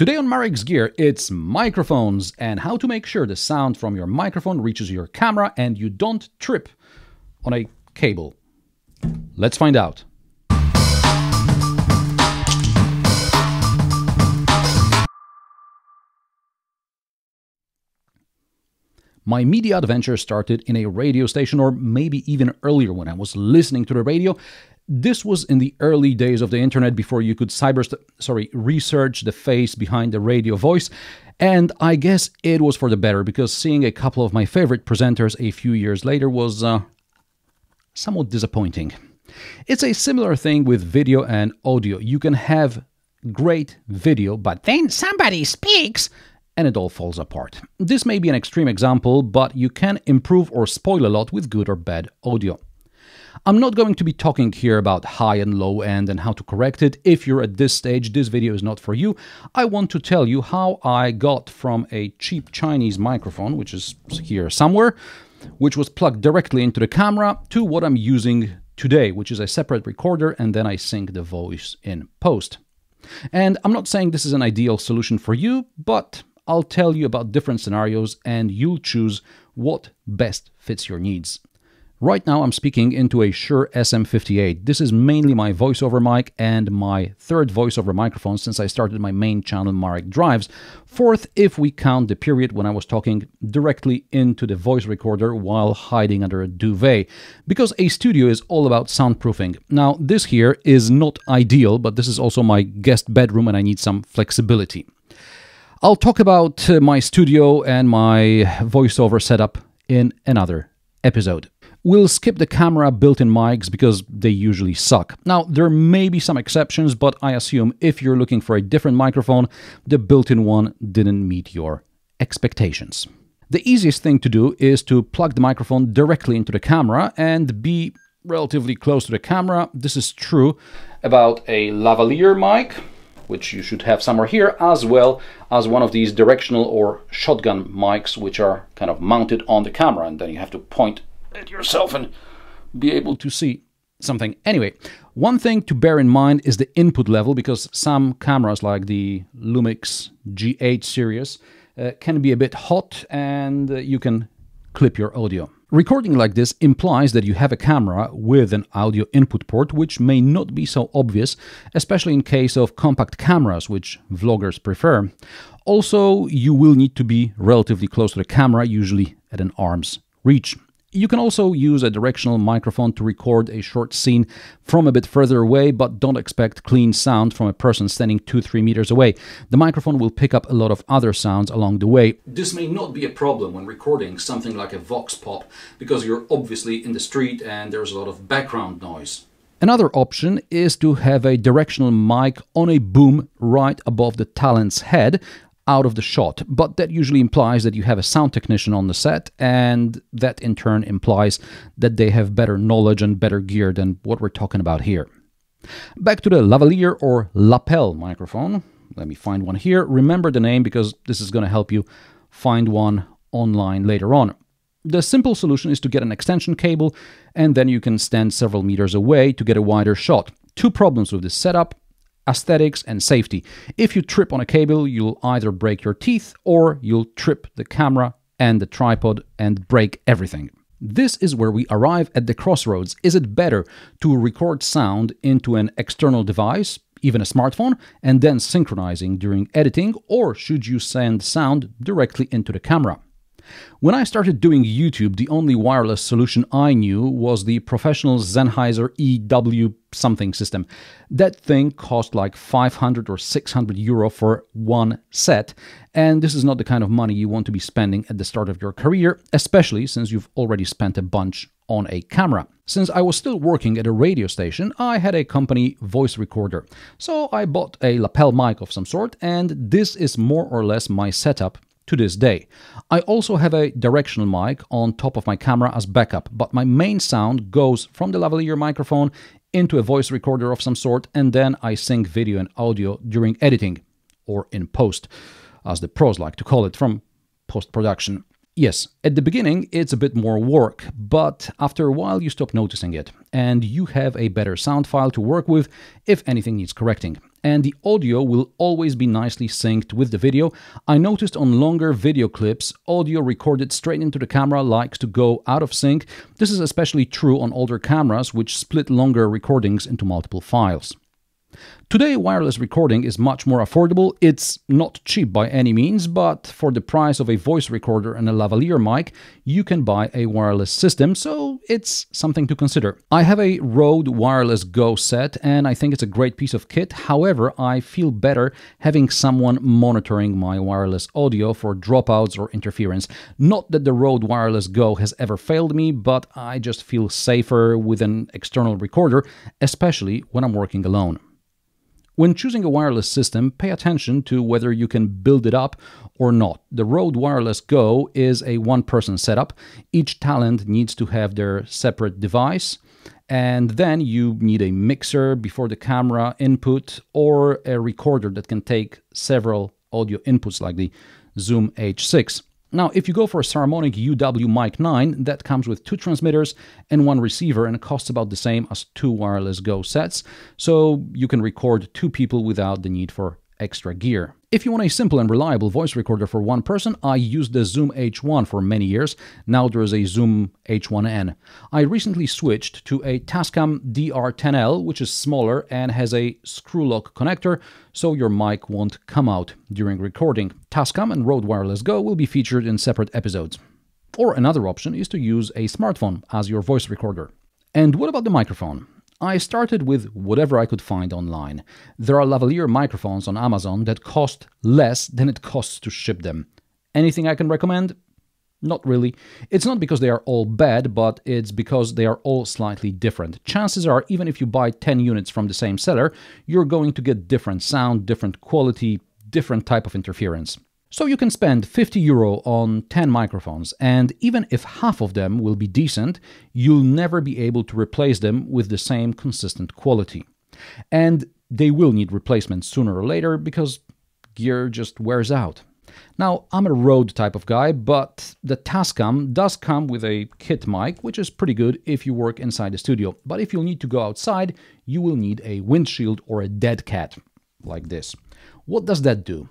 Today on Marek's Gear, it's microphones and how to make sure the sound from your microphone reaches your camera and you don't trip on a cable. Let's find out. My media adventure started in a radio station, or maybe even earlier when I was listening to the radio. This was in the early days of the internet, before you could research the face behind the radio voice. And I guess it was for the better, because seeing a couple of my favorite presenters a few years later was somewhat disappointing. It's a similar thing with video and audio. You can have great video, but then somebody speaks and it all falls apart. This may be an extreme example, but you can improve or spoil a lot with good or bad audio. I'm not going to be talking here about high and low end and how to correct it. If you're at this stage, this video is not for you. I want to tell you how I got from a cheap Chinese microphone, which is here somewhere, which was plugged directly into the camera, to what I'm using today, which is a separate recorder, and then I sync the voice in post. And I'm not saying this is an ideal solution for you, but I'll tell you about different scenarios and you'll choose what best fits your needs. Right now I'm speaking into a Shure SM58. This is mainly my voiceover mic and my third voiceover microphone since I started my main channel, Marek Drives. Fourth, if we count the period when I was talking directly into the voice recorder while hiding under a duvet, because a studio is all about soundproofing. Now, this here is not ideal, but this is also my guest bedroom and I need some flexibility. I'll talk about my studio and my voiceover setup in another episode. We'll skip the camera built-in mics because they usually suck. Now, there may be some exceptions, but I assume if you're looking for a different microphone, the built-in one didn't meet your expectations. The easiest thing to do is to plug the microphone directly into the camera and be relatively close to the camera. This is true about a lavalier mic, which you should have somewhere here, as well as one of these directional or shotgun mics, which are kind of mounted on the camera, and then you have to point at yourself and be able to see something. Anyway, one thing to bear in mind is the input level, because some cameras like the Lumix G8 series can be a bit hot and you can clip your audio. Recording like this implies that you have a camera with an audio input port, which may not be so obvious, especially in case of compact cameras, which vloggers prefer. Also, you will need to be relatively close to the camera, usually at an arm's reach. You can also use a directional microphone to record a short scene from a bit further away, but don't expect clean sound from a person standing 2-3 meters away. The microphone will pick up a lot of other sounds along the way. This may not be a problem when recording something like a vox pop, because you're obviously in the street and there's a lot of background noise. Another option is to have a directional mic on a boom right above the talent's head, out of the shot, but that usually implies that you have a sound technician on the set, and that in turn implies that they have better knowledge and better gear than what we're talking about here. Back to the lavalier or lapel microphone. Let me find one here. Remember the name because this is going to help you find one online later on. The simple solution is to get an extension cable, and then you can stand several meters away to get a wider shot. Two problems with this setup: aesthetics and safety. If you trip on a cable, you'll either break your teeth or you'll trip the camera and the tripod and break everything. This is where we arrive at the crossroads. Is it better to record sound into an external device, even a smartphone, and then synchronizing during editing, or should you send sound directly into the camera? When I started doing YouTube, the only wireless solution I knew was the professional Sennheiser EW something system. That thing cost like 500 or 600 euro for one set, and this is not the kind of money you want to be spending at the start of your career, especially since you've already spent a bunch on a camera. Since I was still working at a radio station, I had a company voice recorder, so I bought a lapel mic of some sort, and this is more or less my setup to this day. I also have a directional mic on top of my camera as backup, but my main sound goes from the lavalier microphone into a voice recorder of some sort, and then I sync video and audio during editing, or in post, as the pros like to call it, from post-production. Yes, at the beginning it's a bit more work, but after a while you stop noticing it, and you have a better sound file to work with if anything needs correcting. and the audio will always be nicely synced with the video. I noticed on longer video clips, audio recorded straight into the camera likes to go out of sync. This is especially true on older cameras, which split longer recordings into multiple files. Today, wireless recording is much more affordable. It's not cheap by any means, but for the price of a voice recorder and a lavalier mic, you can buy a wireless system, so it's something to consider. I have a Rode Wireless Go set, and I think it's a great piece of kit. However, I feel better having someone monitoring my wireless audio for dropouts or interference. Not that the Rode Wireless Go has ever failed me, but I just feel safer with an external recorder, especially when I'm working alone. When choosing a wireless system, pay attention to whether you can build it up or not. The Rode Wireless Go is a one-person setup. Each talent needs to have their separate device, and then you need a mixer before the camera input or a recorder that can take several audio inputs like the Zoom H6. Now, if you go for a Saramonic UW Mic 9, that comes with 2 transmitters and 1 receiver and costs about the same as 2 Wireless Go sets, so you can record 2 people without the need for extra gear. If you want a simple and reliable voice recorder for one person, I used the Zoom H1 for many years. Now there is a Zoom H1N. I recently switched to a Tascam DR10L, which is smaller and has a screw lock connector, so your mic won't come out during recording. Tascam and Rode Wireless Go will be featured in separate episodes. Or another option is to use a smartphone as your voice recorder. And what about the microphone? I started with whatever I could find online. There are lavalier microphones on Amazon that cost less than it costs to ship them. Anything I can recommend? Not really. It's not because they are all bad, but it's because they are all slightly different. Chances are, even if you buy 10 units from the same seller, you're going to get different sound, different quality, different type of interference. So you can spend €50 on 10 microphones, and even if half of them will be decent, you'll never be able to replace them with the same consistent quality. And they will need replacements sooner or later because gear just wears out. Now, I'm a Rode type of guy, but the Tascam does come with a kit mic, which is pretty good if you work inside the studio. But if you'll need to go outside, you will need a windshield or a dead cat, like this. What does that do?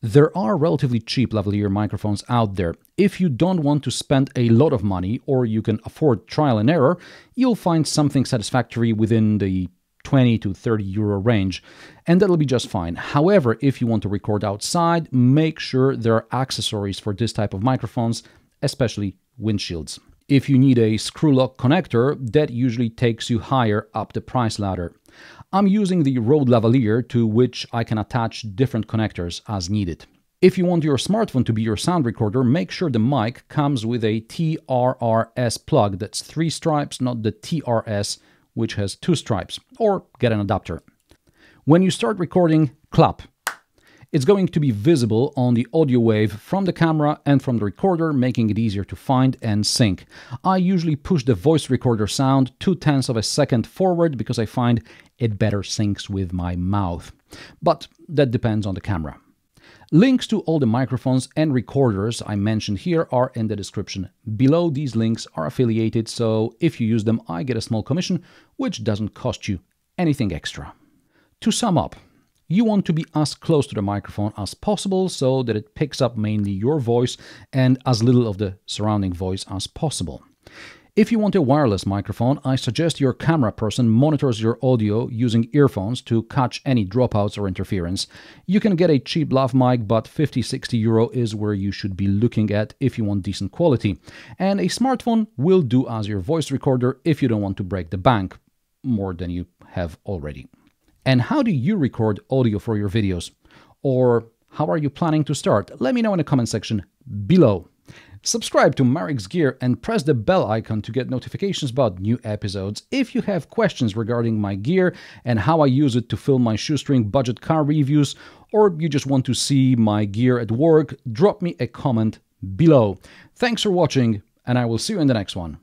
There are relatively cheap lavalier microphones out there. If you don't want to spend a lot of money or you can afford trial and error, you'll find something satisfactory within the 20 to 30 euro range, and that'll be just fine. However, if you want to record outside, make sure there are accessories for this type of microphones, especially windshields. If you need a screw lock connector, that usually takes you higher up the price ladder. I'm using the Rode lavalier, to which I can attach different connectors as needed. If you want your smartphone to be your sound recorder, make sure the mic comes with a TRRS plug. That's 3 stripes, not the TRS, which has 2 stripes, or get an adapter. When you start recording, clap. It's going to be visible on the audio wave from the camera and from the recorder, making it easier to find and sync. I usually push the voice recorder sound 0.2 of a second forward because I find it better syncs with my mouth. But that depends on the camera. Links to all the microphones and recorders I mentioned here are in the description below. These links are affiliated, so if you use them, I get a small commission, which doesn't cost you anything extra. To sum up, you want to be as close to the microphone as possible so that it picks up mainly your voice and as little of the surrounding voice as possible. If you want a wireless microphone, I suggest your camera person monitors your audio using earphones to catch any dropouts or interference. You can get a cheap lav mic, but 50-60 euro is where you should be looking at if you want decent quality. And a smartphone will do as your voice recorder if you don't want to break the bank, more than you have already. And how do you record audio for your videos? Or how are you planning to start? Let me know in the comment section below. Subscribe to Marek's Gear and press the bell icon to get notifications about new episodes. If you have questions regarding my gear and how I use it to film my shoestring budget car reviews, or you just want to see my gear at work, drop me a comment below. Thanks for watching, and I will see you in the next one.